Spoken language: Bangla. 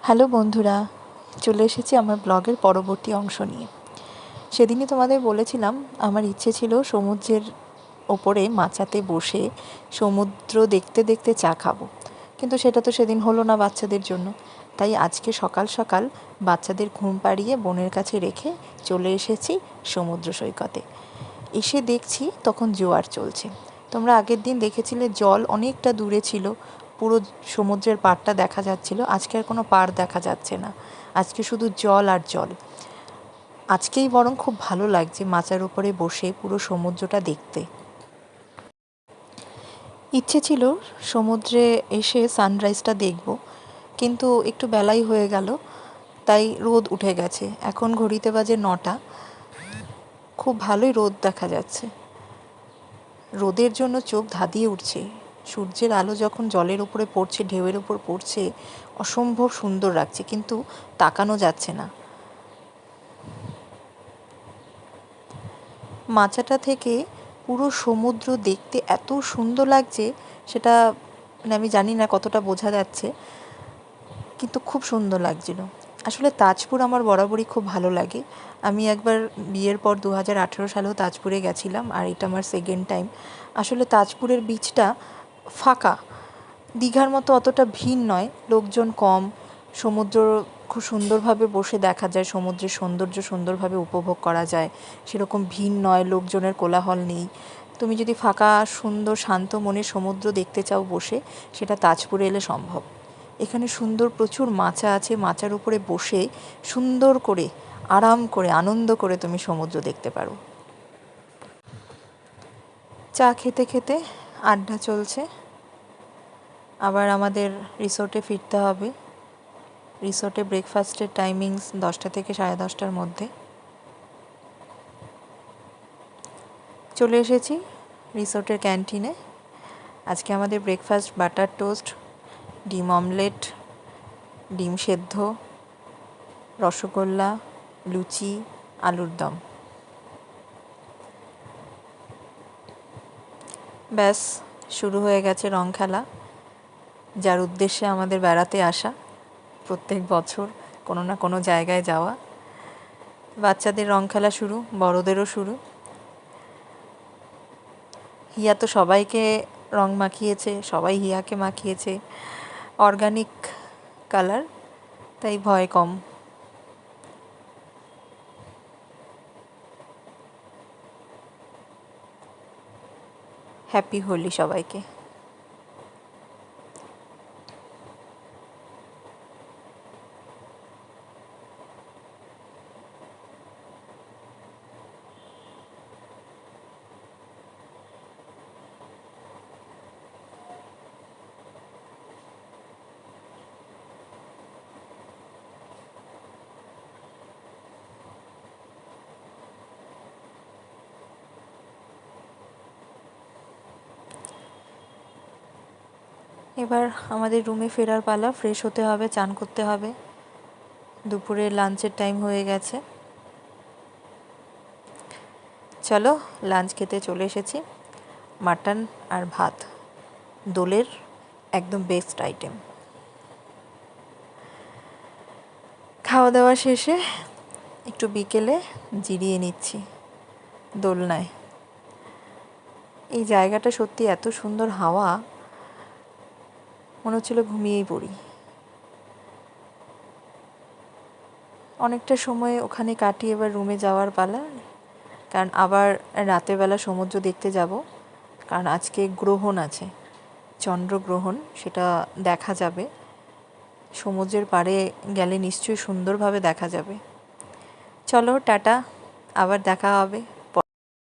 হ্যালো বন্ধুরা, চলে এসেছি আমার ব্লগের পরবর্তী অংশ নিয়ে। সেদিনই তোমাদের বলেছিলাম আমার ইচ্ছে ছিল সমুদ্রের ওপরে মাচাতে বসে সমুদ্র দেখতে দেখতে চা খাবো, কিন্তু সেটা তো সেদিন হলো না বাচ্চাদের জন্য। তাই আজকে সকাল সকাল বাচ্চাদের ঘুম পাড়িয়ে বোনের কাছে রেখে চলে এসেছি সমুদ্র সৈকতে। এসে দেখছি তখন জোয়ার চলছে। তোমরা আগের দিন দেখেছিলে জল অনেকটা দূরে ছিল, পুরো সমুদ্রের পাড়টা দেখা যাচ্ছিল। আজকে আর কোনো পাড় দেখা যাচ্ছে না, আজকে শুধু জল আর জল। আজকেই বরং খুব ভালো লাগছে মাচার উপরে বসে পুরো সমুদ্রটা দেখতে। ইচ্ছে ছিল সমুদ্রে এসে সানরাইজটা দেখব, কিন্তু একটু বেলাই হয়ে গেল, তাই রোদ উঠে গেছে। এখন ঘড়িতে বাজে 9টা। খুব ভালোই রোদ দেখা যাচ্ছে, রোদের জন্য চোখ ধাঁধিয়ে উঠছে। সূর্যের আলো যখন জলের উপরে পড়ছে, ঢেউয়ের উপর পড়ছে, অসম্ভব সুন্দর লাগছে, কিন্তু তাকানো যাচ্ছে না। মাচাটা থেকে পুরো সমুদ্র দেখতে এত সুন্দর লাগছে, সেটা আমি জানি না কতটা বোঝা যাচ্ছে, কিন্তু খুব সুন্দর লাগছিল। আসলে তাজপুর আমার বরাবরই খুব ভালো লাগে। আমি একবার বিয়ের পর 2018 সালেও তাজপুরে গেছিলাম, আর এটা আমার সেকেন্ড টাইম। আসলে তাজপুরের বিচটা ফাঁকা, দীঘার মতো অতটা ভিড় নয়, লোকজন কম, সমুদ্র খুব সুন্দরভাবে বসে দেখা যায়, সমুদ্রের সৌন্দর্য সুন্দরভাবে উপভোগ করা যায়। সেরকম ভিড় নয়, লোকজনের কোলাহল নেই। তুমি যদি ফাঁকা সুন্দর শান্ত মনে সমুদ্র দেখতে চাও বসে, সেটা তাজপুরে এলে সম্ভব। এখানে সুন্দর প্রচুর মাচা আছে, মাচার উপরে বসে সুন্দর করে আরাম করে আনন্দ করে তুমি সমুদ্র দেখতে পারো। চা খেতে খেতে আড্ডা চলছে। আবার আমাদের রিসোর্টে ফিরতে হবে। রিসোর্টে ব্রেকফাস্টের টাইমিংস 10টা থেকে 10:30টার মধ্যে। চলে এসেছি রিসোর্টের ক্যান্টিনে। আজকে আমাদের ব্রেকফাস্ট বাটার টোস্ট, ডিম অমলেট, ডিম সেদ্ধ, রসগোল্লা, লুচি, আলুর দম। ব্যাস, শুরু হয়ে গেছে রং খেলা, যার উদ্দেশ্যে আমাদের বেড়াতে আসা, প্রত্যেক বছর কোনো না কোনো জায়গায় যাওয়া। বাচ্চাদের রং খেলা শুরু, বড়দেরও শুরু। হিয়া তো সবাইকে রং মাখিয়েছে, সবাই হিয়াকে মাখিয়েছে অর্গানিক কালার, তাই ভয় কম। হ্যাপি হোলি সবাইকে। এবার আমাদের রুমে ফেরার পালা, ফ্রেশ হতে হবে, চান করতে হবে। দুপুরে লাঞ্চের টাইম হয়ে গেছে। চলো লাঞ্চ খেতে চলে এসেছি। মাটন আর ভাত, দোলের একদম বেস্ট আইটেম। খাওয়া দাওয়া শেষে একটু বিকেলে জিরিয়ে নিচ্ছি দোলনায়। এই জায়গাটা সত্যি এত সুন্দর, হাওয়া, মনে হচ্ছিল ঘুমিয়েই পড়ি। অনেকটা সময় ওখানে কাটিয়ে এবার রুমে যাওয়ার পালা, কারণ আবার রাতেরবেলা সমুদ্র দেখতে যাব। কারণ আজকে গ্রহণ আছে, চন্দ্রগ্রহণ, সেটা দেখা যাবে। সমুদ্রের পাড়ে গেলে নিশ্চয়ই সুন্দরভাবে দেখা যাবে। চলো টাটা, আবার দেখা হবে।